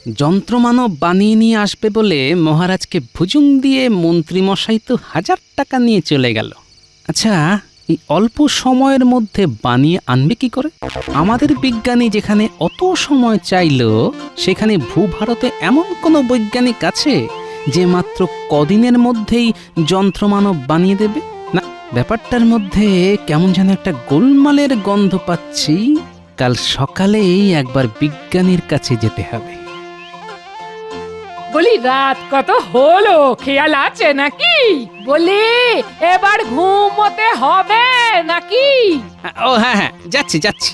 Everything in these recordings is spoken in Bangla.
যন্ত্রমানব বানিয়ে নিয়ে আসবে বলে মহারাজকে ভুজুং দিয়ে মন্ত্রীমশাই তো 1000 টাকা নিয়ে চলে গেল। আচ্ছা, এই অল্প সময়ের মধ্যে বানিয়ে আনবে কি করে? আমাদের বিজ্ঞানী যেখানে অত সময় চাইল, সেখানে ভূভারতে এমন কোনো বৈজ্ঞানিক আছে যে মাত্র কদিনের মধ্যেই যন্ত্রমানব বানিয়ে দেবে? না, ব্যাপারটার মধ্যে কেমন যেন একটা গোলমালের গন্ধ পাচ্ছি। কাল সকালেই একবার বিজ্ঞানীর কাছে যেতে হবে। বলি রাত কত হলো খেয়াল আছে নাকি? বলি এবার ঘুমোতে হবে নাকি? ও হ্যাঁ হ্যাঁ, যাচ্ছি যাচ্ছি।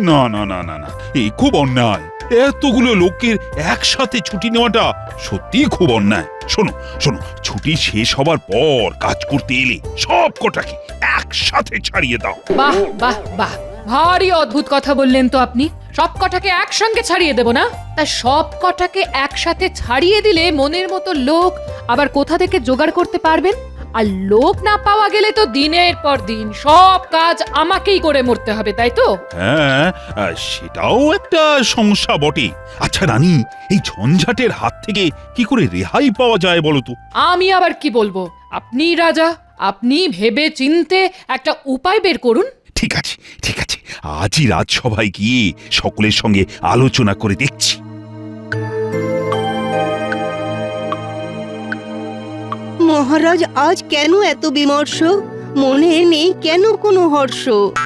না না না না না, এই খুব অন্যায়। এতগুলো লোকের একসাথে ছুটি নেওয়াটা সত্যিই খুব অন্যায়। শোনো শোনো, ছুটি শেষ হবার পর কাজ করতে এলে সব কটাকে একসাথে ছাড়িয়ে দাও। বাহ বাহ বাহ, ভারী অদ্ভুত কথা বললেন তো আপনি। সব কটাকে একসঙ্গে ছাড়িয়ে দেব না? তা সব কটাকে একসাথে ছাড়িয়ে দিলে মনের মতো লোক আবার কোথা থেকে জোগাড় করতে পারবেন? আর লোক না পাওয়া গেলে তো দিনের পর দিন সব কাজ আমাকেই করে মরতে হবে, তাই তো? হ্যাঁ, সেটাও একটা সমস্যা বটে। আচ্ছা রানী, এই ঝঞ্ঝাটের হাত থেকে কি করে রেহাই পাওয়া যায় বলো তো? আমি আবার কি বলবো? আপনি রাজা, আপনি ভেবে চিনতে একটা উপায় বের করুন। ঠিক আছে ঠিক আছে, আজই রাজসভায় গিয়ে সকলের সঙ্গে আলোচনা করে দেখছি। মহারাজ আজ কেন এত বিমর্ষ? মনে নেই কেন কোনো হর্ষ?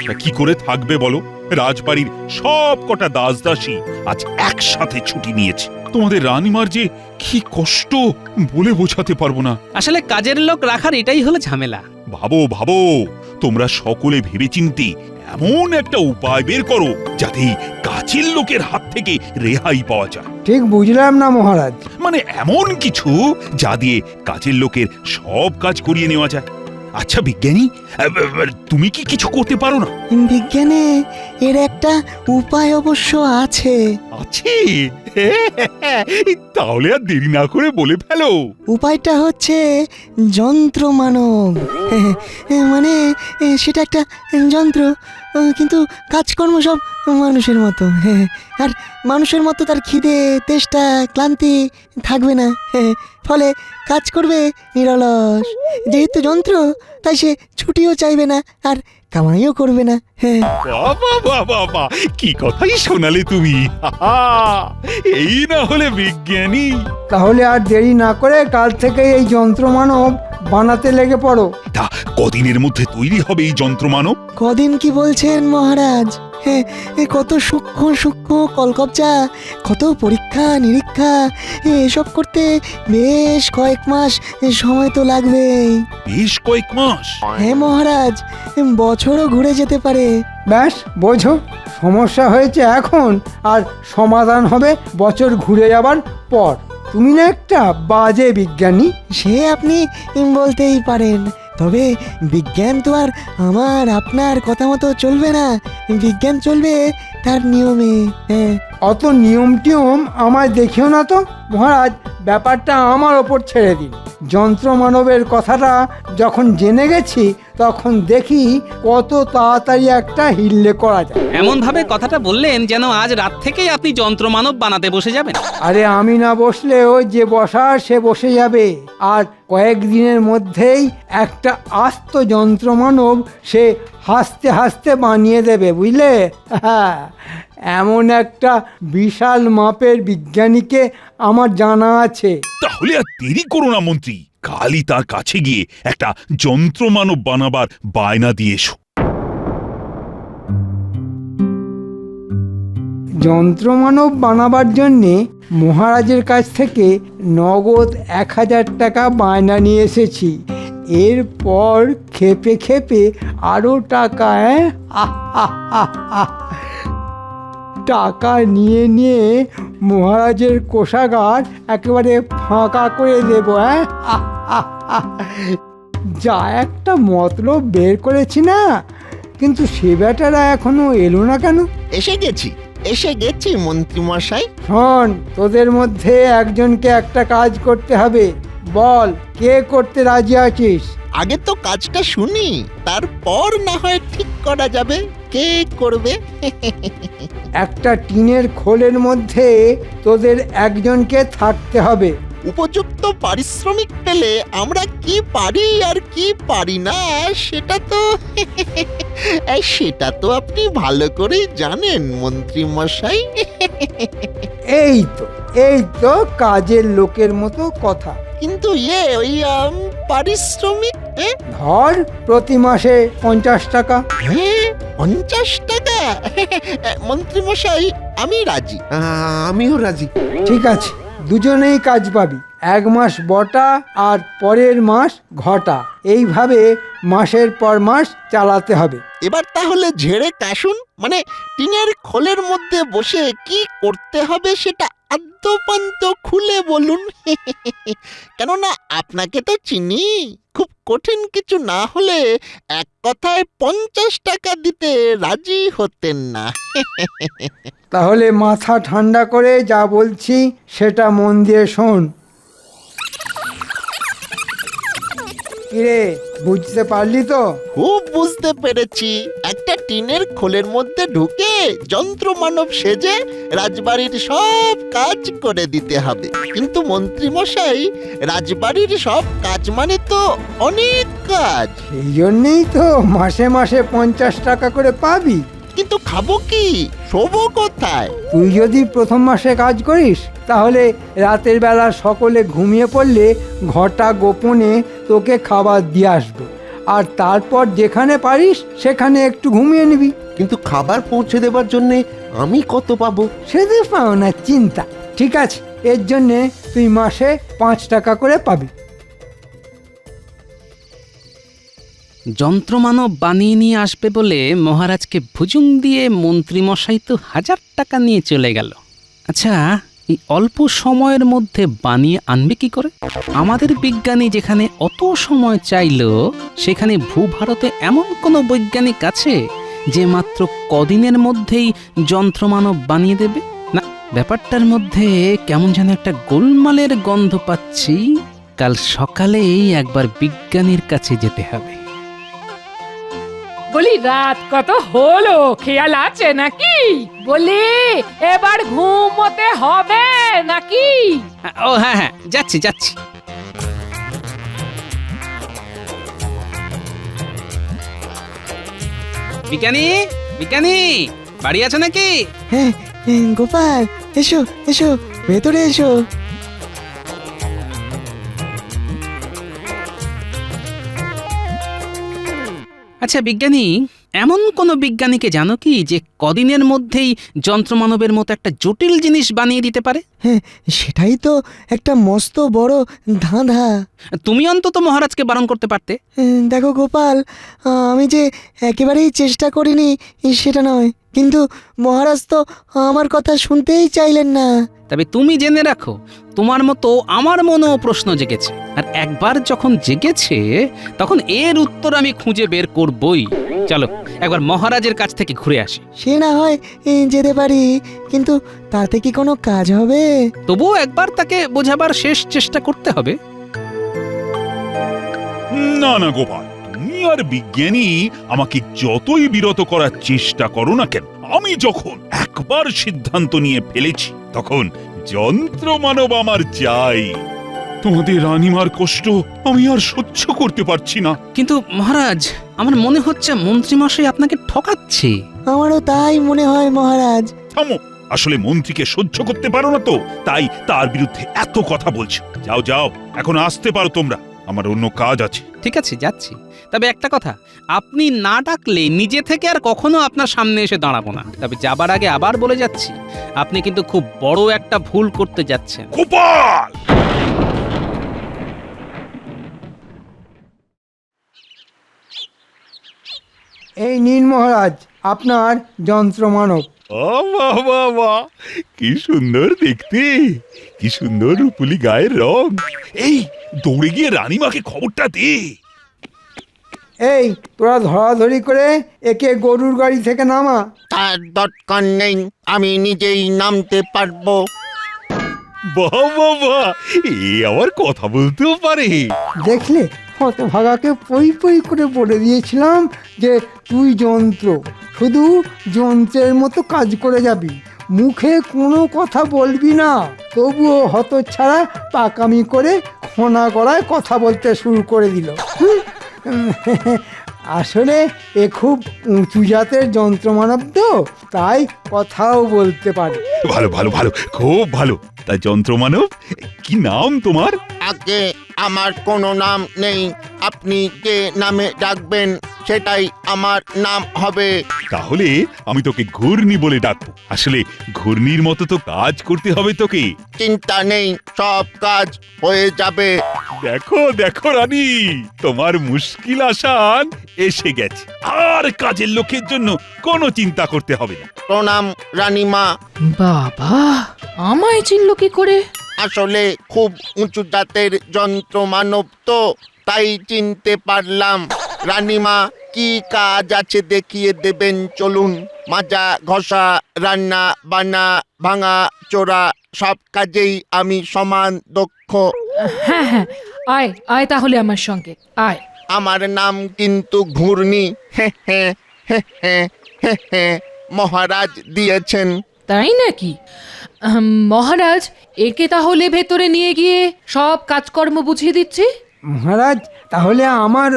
তা কি করে থাকবে বলো? রাজবাড়ির সব কটা দাসদাসী আজ একসাথে ছুটি নিয়েছে। তোমাদের রানীমার যে কি কষ্ট বলে বোঝাতে পারবো না। আসলে কাজের লোক রাখার এটাই হলো ঝামেলা। ভাবো ভাবো, তোমরা সকলে ভেবেচিন্তে এমন একটা উপায় বের করো যাতে কাজের লোকের হাত থেকে রেহাই পাওয়া যায়। ঠিক বুঝলাম না মহারাজ। মানে এমন কিছু যা দিয়ে কাজের লোকের সব কাজ করিয়ে নেওয়া যায়। আচ্ছা বিজ্ঞানী, তুমি কি কিছু করতে পারো না? বিজ্ঞানে এর একটা উপায় অবশ্য আছে। আছে? তাহলে আর দেরি না করে বলে ফেলো। উপায়টা হচ্ছে যন্ত্র মানব। মানে সেটা একটা যন্ত্র, কিন্তু কাজকর্ম সব মানুষের মতো। আর মানুষের মতো তার খিদে, তেষ্টা, ক্লান্তি থাকবে না। ফলে কাজ করবে নিরলস। যেহেতু যন্ত্র, তাই সে ছুটিও চাইবে না আর কামাইও করবে না। বাবা বাবা বাবা, কি কথাই শোনালে তুমি! এই না হলে বিজ্ঞানী। তাহলে আর দেরি না করে কাল থেকে এই যন্ত্রমানব বানাতে লেগে পড়ো। তা কদিনের মধ্যে তৈরি হবে এই যন্ত্রমানব? কদিন কি বলছেন মহারাজ? কত সূক্ষ্ম সূক্ষ্ম কলকবজা, কত পরীক্ষা নিরীক্ষা, এসব করতে বেশ কয়েক মাস সময় তো লাগবেই। বেশ কয়েক মাস? হ্যাঁ মহারাজ, বছরও ঘুরে যেতে পারে। ব্যাস বোঝো, সমস্যা হয়েছে এখন আর সমাধান হবে বছর ঘুরে যাবার পর। তুমি না একটা বাজে বিজ্ঞানী। সে আপনি বলতেই পারেন, তবে বিজ্ঞান তো আর আমার আপনার কথা মতো চলবে না। বিজ্ঞান চলবে তার নিয়মে। অত নিয়ম টিয়ম আমায় দেখিও না তো মহারাজ, ব্যাপারটা আমার ওপর ছেড়ে দিন। যন্ত্র মানবের কথাটা যখন জেনে গেছি, তখন দেখি কত তাড়াতাড়ি একটা হিল্লে করা যায়। এমন ভাবে কথাটা বললেন যেন আজ রাত থেকেই আপনি যন্ত্রমানব বানাতে বসে যাবেন। আরে আমি না বসলেও যে বসার সে বসে যাবে, আর কয়েকদিনের মধ্যেই একটা আস্ত যন্ত্রমানব সে হাসতে হাসতে বানিয়ে দেবে, বুঝলে? এমন একটা বিশাল মাপের বিজ্ঞানীকে আমার জানা আছে। তাহলে আর দেরি করো না মন্ত্রী, কালই তার কাছে গিয়ে একটা যন্ত্রমানব বানাবার বায়না দিয়ে এসো। যন্ত্রমানব বানাবার জন্যে মহারাজের কাছ থেকে নগদ 1000 টাকা বায়না নিয়ে এসেছি। এরপর খেপে খেপে আরও টাকা। টাকা নিয়ে নিয়ে মহারাজের কোষাগার একেবারে ফাঁকা করে দেব। যা একটা মতলব বের করেছি না, কিন্তু সে বেটারা এখনো এলো না কেন? এসে গেছি মন্ত্রীমশাই। শোন, তোদের মধ্যে একজনকে একটা কাজ করতে হবে। বল, কে করতে রাজি আছিস? আগে তো কাজটা শুনি, তারপর না হয় ঠিক করা যাবে। কে করবে? একটা টিনের খোলের মধ্যে তোদের একজনকে থাকতে হবে। উপযুক্ত পারিশ্রমিক পেলে আমরা কি পারি আর কি পারি না সেটা তো আপনি ভালো করেই জানেন মন্ত্রী মশাই। এই তো কাজের লোকের মতো কথা। কিন্তু ওই পারিশ্রমিক ধর প্রতি মাসে 50 টাকা। 50 টাকা? মন্ত্রী মশাই আমি রাজি। আমিও রাজি। ঠিক আছে, দুজনেই কাজ পাবি। 1 মাস বটা আর পরের মাস ঘটা, এইভাবে মাসের পর মাস চালাতে হবে। এবার তাহলে ঝেড়ে কাশুন, মানে টিনের খোলের মধ্যে বসে কি করতে হবে সেটা আদ্যপান্ত খুলে বলুন। কেননা আপনাকে তো চিনি, খুব কঠিন কিছু না হলে এক কথায় 50 টাকা দিতে রাজি হতেন না। তাহলে মাথা ঠান্ডা করে যা বলছি সেটা মন দিয়ে শোন। কিরে, বুঝতে পারলি তো? খুব বুঝতে পেরেছি। একটা টিনের খোলের মধ্যে ঢুকে যন্ত্র মানব সেজে রাজবাড়ির সব কাজ করে দিতে হবে। কিন্তু মন্ত্রী মশাই, রাজবাড়ির সব কাজ মানে তো অনেক কাজ। এই জন্যেই তো মাসে মাসে 50 টাকা করে পাবি। কিন্তু খাবো কি, শোবো কোথায়? তুই যদি প্রথম মাসে কাজ করিস তাহলে রাতের বেলা সকলে ঘুমিয়ে পড়লে ঘটা গোপনে তোকে খাবার দিয়ে আসবে, আর তারপর যেখানে পারিস সেখানে একটু ঘুমিয়ে নিবি। কিন্তু খাবার পৌঁছে দেবার জন্যে আমি কত পাবো? সেটা পাও না চিন্তা। ঠিক আছে, এর জন্যে তুই মাসে 5 টাকা করে পাবি। যন্ত্রমানব বানিয়ে নিয়ে আসবে বলে মহারাজকে ভুজুং দিয়ে মন্ত্রীমশাই তো 1000 টাকা নিয়ে চলে গেল। আচ্ছা, এই অল্প সময়ের মধ্যে বানিয়ে আনবে কি করে? আমাদের বিজ্ঞানী যেখানে অত সময় চাইলো, সেখানে ভূভারতে এমন কোনো বৈজ্ঞানিক আছে যে মাত্র কদিনের মধ্যেই যন্ত্রমানব বানিয়ে দেবে? না, ব্যাপারটার মধ্যে কেমন যেন একটা গোলমালের গন্ধ পাচ্ছি। কাল সকালেই একবার বিজ্ঞানীর কাছে যেতে হবে। বলি রাত কত হলো, খেয়াল আছে নাকি? বলি এবার ঘুমোতে হবে নাকি? ও হ্যাঁ হ্যাঁ, যাচ্ছি যাচ্ছি। বিজ্ঞানী, বিজ্ঞানী, বাড়ি আছো নাকি? হ্যাঁ, গোপাল, এসো এসো, ভেতরে এসো। আচ্ছা বিজ্ঞানী, এমন কোন বিজ্ঞানীকে জানো কি যে কদিনের মধ্যেই যন্ত্রমানবের মতো একটা জটিল জিনিস বানিয়ে দিতে পারে? হ্যাঁ, সেটাই তো একটা মস্ত বড় ধাঁধা। তুমি অন্তত মহারাজকে বারণ করতে পারতে। দেখো গোপাল, আমি যে একেবারেই চেষ্টা করিনি সেটা নয়, কিন্তু মহারাজ তো আমার কথা শুনতেই চাইলেন না। তবে তুমি জেনে রাখো, তোমার মতো আমার মনেও প্রশ্ন জেগেছে, আর একবার যখন জেগেছে তখন এর উত্তর আমি খুঁজে বের করবই। চলো একবার মহারাজের কাছ থেকে ঘুরে আসি। সে না হয় যেতে পারি, কিন্তু তাতে কি কোনো কাজ হবে? তবুও একবার তাকে বোঝাবার শেষ চেষ্টা করতে হবে। না না গোপাল, তুমি আর বিজ্ঞানী আমাকে যতই বিরত করার চেষ্টা করো না কেন, আমি যখন একবার সিদ্ধান্ত নিয়ে ফেলেছি তখন যন্ত্র মানব আমার চাই। তোমাদের রানীমার কষ্ট আমি আর সহ্য করতে পারছি না। কিন্তু মহারাজ, আমার মনে হচ্ছে মন্ত্রীমশাই আপনাকে ঠকাচ্ছে। আমারও তাই মনে হয় মহারাজ। থামো, আসলে মন্ত্রীকে সহ্য করতে পারো না তো, তাই তার বিরুদ্ধে এত কথা বলছো। যাও যাও, এখন আসতে পারো তোমরা, আমার অন্য কাজ আছে। ঠিক আছে, যাচ্ছি। তবে একটা কথা, আপনি না ডাকলে নিজে থেকে আর কখনো আপনার সামনে এসে দাঁড়াবো না। তবে যাবার আগে আবার বলে যাচ্ছি, আপনি কিন্তু খুব বড় একটা ভুল করতে যাচ্ছেন। গোপাল! এই নিন মহারাজ আপনার যন্ত্রমানব। বাহ বাহ বাহ, কি সুন্দর দেখতে, কি সুন্দর রূপুলি গায়ের রং। এই দৌড়ে গিয়ে রানীমাকে খবরটা দে। এই তোরা ধরাধরি করে একে গরুর গাড়ি থেকে নামা। তার দরকার নেই, আমি নিজেই নামতে পারবো। বাহ বাহ বাহ, এ আবার কথা বলতেও পারে। দেখলে হতভাগাকে পই পই করে বলে দিয়েছিলাম যে তুই যন্ত্র, শুধু যন্ত্রের মতো কাজ করে যাবি, মুখে কোনো কথা বলবি না। তবুও হতচ্ছাড়া পাকামি করে খোনা গলায় কথা বলতে শুরু করে দিল। আসলে এ খুব উঁচু জাতের যন্ত্রমানব তো, তাই কথাও বলতে পারে। ভালো ভালো ভালো, খুব ভালো। তা যন্ত্রমানব, কি নাম তোমার? আগে আমার কোনো নাম নেই, আপনি যে নামে ডাকবেন সেটাই আমার নাম হবে। তাহলে আমি তোকে ঘূর্ণি বলে ডাকবো। আসলে ঘূর্ণির মতো তো কাজ করতে হবে তোকে। চিন্তা নেই, সব কাজ হয়ে যাবে। দেখো দেখো রানী, তোমার মুশকিল আসান এসে গেছে। আর কাজের লোকের জন্য কোনো চিন্তা করতে হবে না। প্রণাম রানীমা। বাবা, আমায় চিনল কি করে? আসলে খুব উঁচু জাতের যন্ত্র মানব তো, তাই চিনতে পারলাম। রানীমা, কি কাজ আছে দেখিয়ে দেবেন চলুন। মাজা ঘষা, রান্না বান্না, ভাঙা চোরা, সব কাজেই আমি সমান দক্ষ। হ্যাঁ হ্যাঁ, আয় আয় তাহলে আমার সঙ্গে আয়। আমার নাম কিন্তু ঘূর্ণি। মহারাজ দিয়েছেন। তাই নাকি? মহারাজ, একে তাহলে ভেতরে নিয়ে গিয়ে সব কাজকর্ম বুঝিয়ে দিচ্ছি। মহারাজ, তাহলে আমার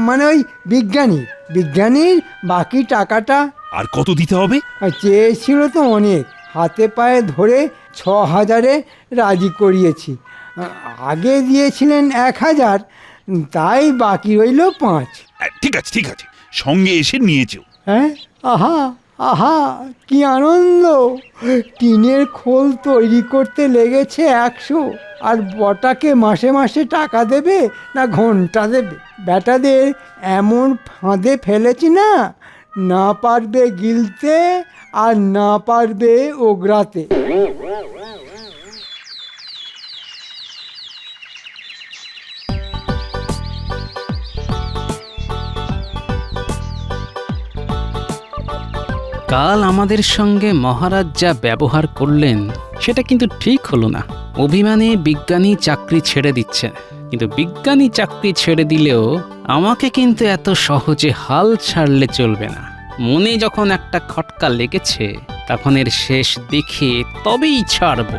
মানে ওই বিজ্ঞানীর বাকি টাকাটা? আর কত দিতে হবে? চেয়েছিল তো অনেক, হাতে পায়ে ধরে 6,000-এ রাজি করিয়েছি। আগে দিয়েছিলেন 1,000, তাই বাকি রইল 5। ঠিক আছে ঠিক আছে, সঙ্গে এসে নিয়েছো। হ্যাঁ, আহা আহা, কি আনন্দ! টিনের খোল তৈরি করতে লেগেছে 100, আর বটাকে মাসে মাসে টাকা দেবে না ঘন্টা দেবে? বেটাদের এমন ফাঁদে ফেলেছি না, না পারবে গিলতে আর না পারবে ওগরাতে। কাল আমাদের সঙ্গে মহারাজ যা ব্যবহার করলেন সেটা কিন্তু ঠিক হলো না। অভিমানে বিজ্ঞানী চাকরি ছেড়ে দিচ্ছে, কিন্তু বিজ্ঞানী চাকরি ছেড়ে দিলেও আমাকে কিন্তু এত সহজে হাল ছাড়লে চলবে না। মনে যখন একটা খটকা লেগেছে, তখন এর শেষ দেখে তবেই ছাড়বো।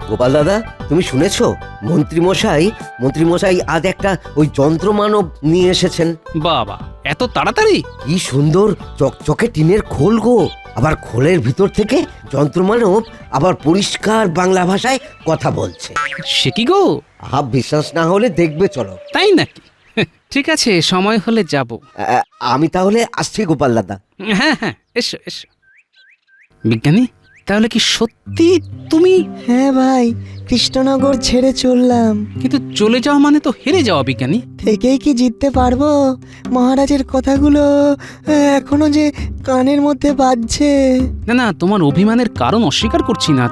গোপাল দাদা, তুমি শুনেছো? মন্ত্রীমশাই আজ একটা ওই যন্ত্রমানব নিয়ে এসেছেন। বাবা, এত তাড়াতাড়ি? কি সুন্দর চকচকে টিনের খোল গো! আবার খোলের ভিতর থেকে যন্ত্রমানব আবার পরিষ্কার বাংলা ভাষায় কথা বলছে। সে কি গো? বিশ্বাস না হলে দেখবে, চলো। তাই নাকি? ঠিক আছে, সময় হলে যাব। আমি তাহলে আসছি গোপাল দাদা। হ্যাঁ হ্যাঁ, এসো এসো। বিজ্ঞানী, তাহলে কি সত্যি তুমি? হ্যাঁ ভাই, কৃষ্ণনগর ছেড়ে চললাম। কিন্তু চলে যাওয়া মানে তো হেরে যাওয়া বিজ্ঞানী। থেকেই কি জিততে পারবো? মহারাজের কথাগুলো এখনো যে কানের মধ্যে বাজছে। না না, তোমার অভিমানের কারণ অস্বীকার করছি না,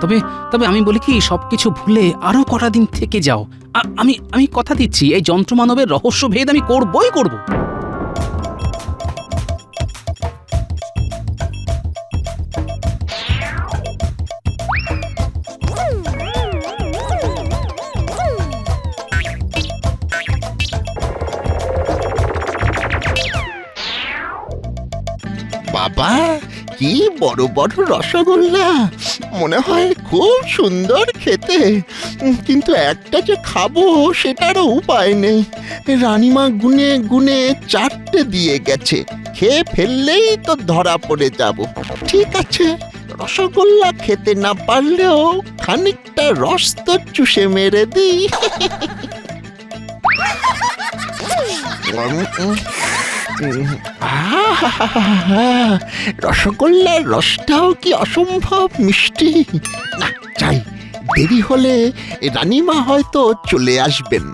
তবে আমি বলি কি, সবকিছু ভুলে আরো কটা দিন থেকে যাও। আমি কথা দিচ্ছি, এই যন্ত্রমানবের রহস্য ভেদ আমি করবই করব। বাবা, কি বড় বড় রসগোল্লা! মনে হয় খুব সুন্দর খেতে, কিন্তু একটা যে খাবো সেটারও উপায় নেই। রানীমা গুনে গুনে 4টে দিয়ে গেছে, খেয়ে ফেললেই তো ধরা পড়ে যাব। ঠিক আছে, রসগোল্লা খেতে না পারলেও খানিকটা রস তো চুষে মেরে দিই। রসগোল্লার রসটাও কি অসম্ভব মিষ্টি! না, চাই, দেরি হলে রানীমা হয়তো চলে আসবেন।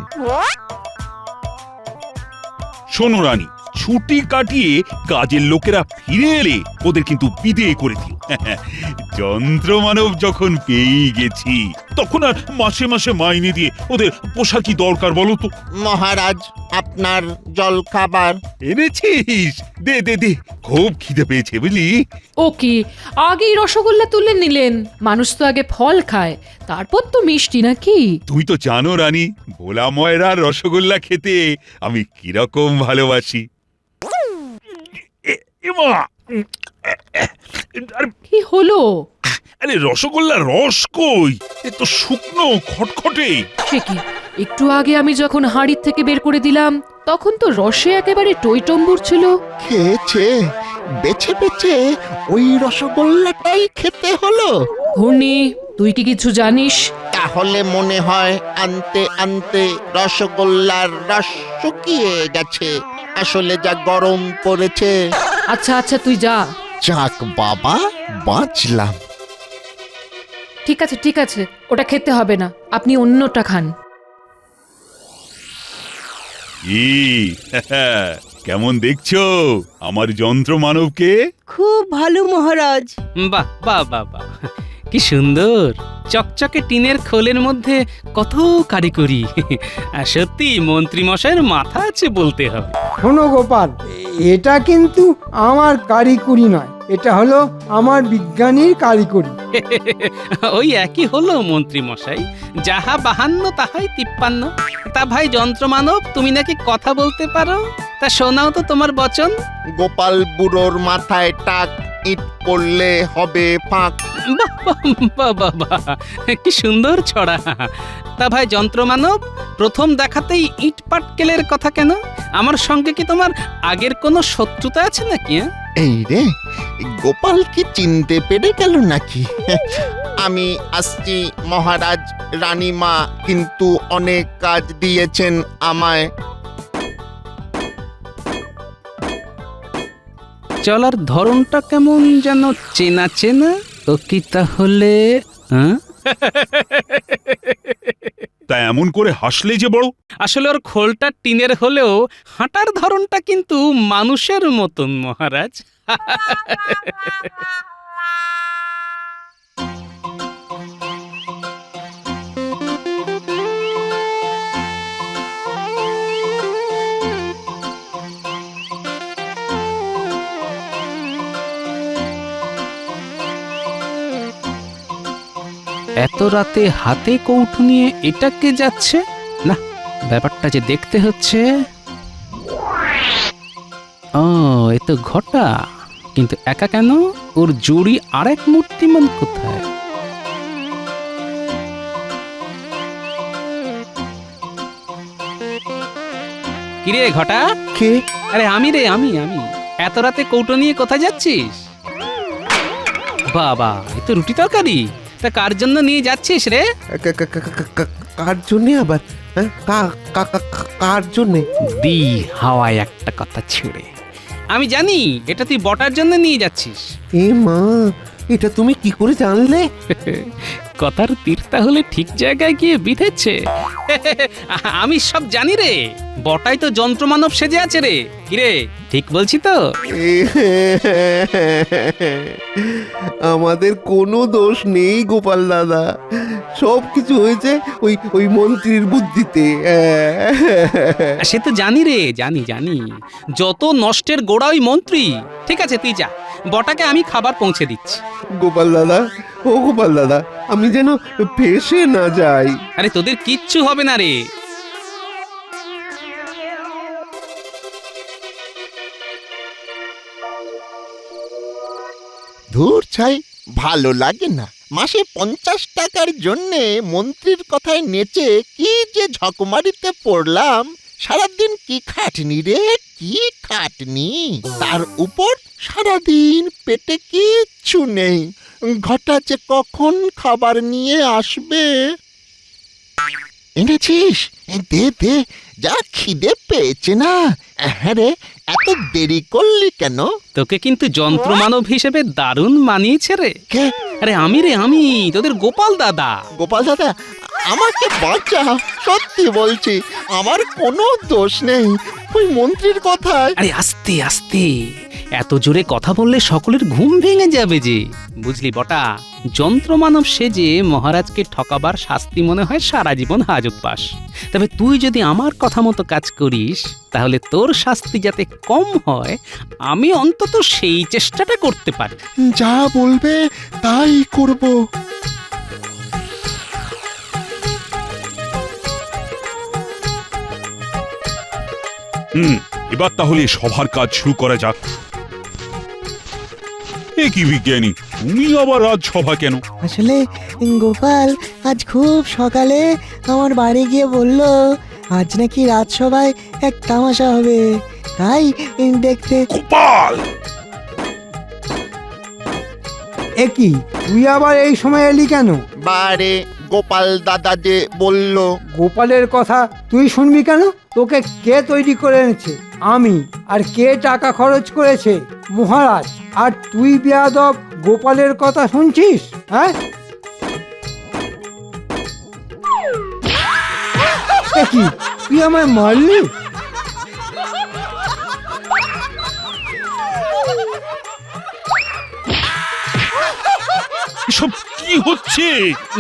শোনো রানী, ছুটি কাটিয়ে কাজের লোকেরা ফিরে এলে ওদের কিন্তু বিদেয় করে দিও। যন্ত্রমানব যখন পেয়ে গেছি তখন আর মাসে মাসে মাইনে দিয়ে ওদের পোষা কি দরকার বলো তো? মহারাজ আপনার জল খাবার। এনেছিস? দে দে দে, খুব খিদে পেয়েছে বুঝলি। ও কি, আগেই রসগোল্লা তুলে নিলেন? মানুষ তো আগে ফল খায়, তারপর তো মিষ্টি, নাকি? তুই তো জানো রানী, ভোলা ময়রার রসগোল্লা খেতে আমি কিরকম ভালোবাসি। এমা, কি হলো? আরে রসগোল্লার রস কই? এ তো শুকনো খটখটে। সে কি, একটু আগে আমি যখন হাঁড়ির থেকে বের করে দিলাম তখন তো রসে একেবারে টইটম্বুর ছিল। খেয়েছে, বেছে বেছে ওই রসগোল্লাটাই খেতে হলো। ঘূর্ণি, তুই কি কিছু জানিস? তাহলে মনে হয় আনতে আনতে রসগোল্লার রস শুকিয়ে গেছে, আসলে যা গরম পড়েছে। আচ্ছা আচ্ছা, তুই যা। যাক বাবা, বাঁচলাম। ঠিক আছে ঠিক আছে, ওটা খেতে হবে না, আপনি অন্যটা খান। ই, কেমন দেখছো আমার যন্ত্র মানবকে? খুব ভালো মহারাজ। বাহ বাহ বাহ বাহ, কি সুন্দর চকচকে টিনের খোলের মধ্যে কত কারিগরি। আর সত্যি মন্ত্রী মশাইয়ের মাথা আছে বলতে হবে। শোনো গোপাল, এটা কিন্তু আমার কারিগরি নয়, এটা হলো আমার বিজ্ঞানীর কারিগরি। ওই একই হলো মন্ত্রী মশাই, যাহা 52 তাহাই 53। তা ভাই যন্ত্রমানব, তুমি নাকি কথা বলতে পারো, তা শোনাও তো তোমার বচন। গোপাল বুড়োর মাথায় টাক, ইট পড়লে হবে ফাঁক। বাহ বাহ বাহ বাহ বাহ, কি সুন্দর ছড়া। তা ভাই যন্ত্রমানব, প্রথম দেখাতেই ইট পাটকেলের কথা কেন? আমার সঙ্গে কি তোমার আগের কোনো শত্রুতা আছে নাকি? এই রে, গোপাল কি চিনতে পেরে গেল নাকি? আমি আসছি মহারাজ, রানীমা কিন্তু অনেক কাজ দিয়েছেন আমায়। চলার ধরনটা কেমন যেন চেনা চেনা। তো কি তাহলে? তা এমন করে হাসলে যে বড়? আসলে ওর খোলটা টিনের হলেও হাঁটার ধরনটা কিন্তু মানুষের মতন মহারাজ। এত রাতে হাতে কৌটো নিয়ে এটা কে যাচ্ছে? না, ব্যাপারটা যে দেখতে হচ্ছে। ও, এ তো ঘটা, কিন্তু একা কেন? ওর জুড়ি আরেক মূর্তিমান কোথায়? কিরে ঘটা? কে? আরে আমি রে, আমি আমি। এত রাতে কৌটো নিয়ে কোথায় যাচ্ছিস? বাবা, এ তো রুটি তরকারি। তা কার জন্য নিয়ে যাচ্ছিস রে? কার জন্যে আবার? হ্যাঁ, কার জন্যে? দি হাওয়ায় একটা কথা ছুড়ে। আমি জানি এটা তুই বটার জন্য নিয়ে যাচ্ছিস। এ মা, এটা তুমি কি করে জানলে? কথার তীর তাহলে ঠিক জায়গায় গিয়ে বিঁধেছে। আমি সব জানি রে, বটাই তো যন্ত্রমানব সেজে আছে রে। কিরে, ঠিক বলছি তো? আমাদের কোনো দোষ নেই গোপাল দাদা, সব কিছু হয়েছে ওই ওই মন্ত্রীর বুদ্ধিতে। সে তো জানি রে, জানি জানি। যত নষ্টের গোড়া ওই মন্ত্রী। ঠিক আছে, তুই যা, বটাকে আমি খাবার পৌঁছে দিচ্ছি। গোপাল দাদা, ও গোপাল দাদা, আমি যেন ফেসে না যাই। আরে তোদের কিচ্ছু হবে না রে। ধুর ছাই, ভালো লাগে না। মাসে 50 টাকার জন্যে মন্ত্রীর কথায় নেচে কি যে ঝকমারিতে পড়লাম। সারাদিন কি খাটনি রে, কি খাটনি। তার উপর সারাদিন পেটে কিচ্ছু নেই। ঘটা যে কখন খাবার নিয়ে আসবে। এনেছিস? দে দে, যা খিদে পেয়েছে না। হ্যাঁ রে, এত দেরি করলি কেন? তোকে কিন্তু যন্ত্রমানব হিসেবে দারুণ মানিয়েছে রে। কে? আরে আমি রে, আমি তোদের গোপাল দাদা। গোপাল দাদা, আমাকে বাঁচা, সত্যি বলছি, আমার কোনো দোষ নেই। ওই মন্ত্রীর কথায়। আরে আস্তে আস্তে, এত জোরে কথা বললে সকলের ঘুম ভেঙে যাবে যে। বুঝলি বটা, যন্ত্রমানব সেজে মহারাজকে ঠকাবার শাস্তি মনে হয় সারা জীবন হাজত পাস। তবে তুই যদি আমার কথা মতো কাজ করিস, তাহলে তোর শাস্তি যাতে কম হয়, আমি অন্তত সেই চেষ্টাটা করতে পারি। যা বলবে তাই করব। এবার তাহলে সবার কাজ শুরু করা যাক। এ কি বিজ্ঞানী, তুমি আবার রাজসভা কেন? আসলে গোপাল আজ খুব সকালে আমার বাড়ি গিয়ে বলল আজ নাকি রাজসভায় এক তামাশা হবে, তাই দেখতে। গোপাল! এ কি, তুই আবার এই সময় এলি কেন? বারে গোপাল দাদা যে বলল। গোপালের কথা তুই শুনবি কেন? তোকে কে তৈরি করে এনেছে? আমি। আর কে টাকা খরচ করেছে? মহারাজ। আর তুই বেয়াদব গোপালের কথা শুনছিস? হ্যাঁ, এ কি, তুই আমায় মারলি? এসব কি হচ্ছে?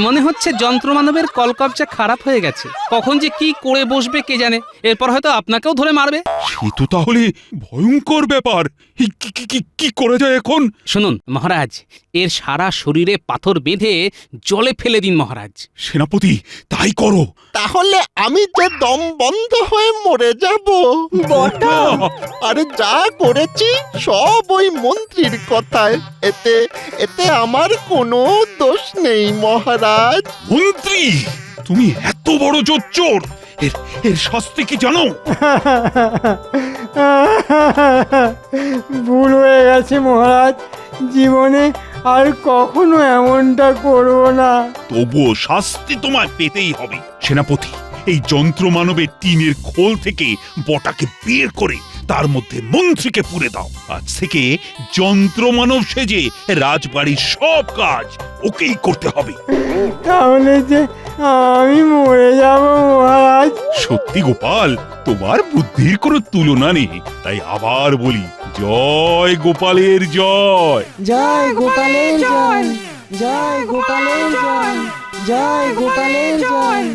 মনে হচ্ছে যন্ত্রমানবের কলকবজা খারাপ হয়ে গেছে। কখন যে কি করে বসবে কে জানে। এরপর হয়তো আপনাকেও ধরে মারবে। সে তো তাহলে ভয়ঙ্কর ব্যাপার। এই কি করা যায় এখন? শুনুন মহারাজ, এর সারা শরীরে পাথর বেঁধে জলে ফেলে দিন মহারাজ। সেনাপতি, তাই করো। তাহলে আমি যে দম বন্ধ হয়ে মরে যাব। বটা, আরে যা করেছি সব ওই মন্ত্রীর কথায়। এতে এতে আমার কোনো দোষ নেই মহারাজ। মন্ত্রী, তুমি এত বড় জোচ্চোর! এর শাস্তি কি জানো? ভুল হয়ে গেছে মহারাজ, জীবনে আর কখনো এমনটা করব না। তবুও শাস্তি তোমায় পেতেই হবে। সেনাপতি, এই যন্ত্রমানবের টিনের খোল থেকে বটাকে বের করে তার মধ্যে মন্ত্রীকে পুরে দাও। আজ থেকে যন্ত্রমানব সেজে রাজবাড়ির সব কাজ ওকেই করতে হবে। তাহলে যে আমি মরে যাব মহারাজ। সত্যি গোপাল, তোমার বুদ্ধির কোনো তুলনা নেই। তাই আবার বলি, জয় গোপালের জয়। জয় গোপালের জয়, জয় গোপালের জয়, জয় গোপালের জয়।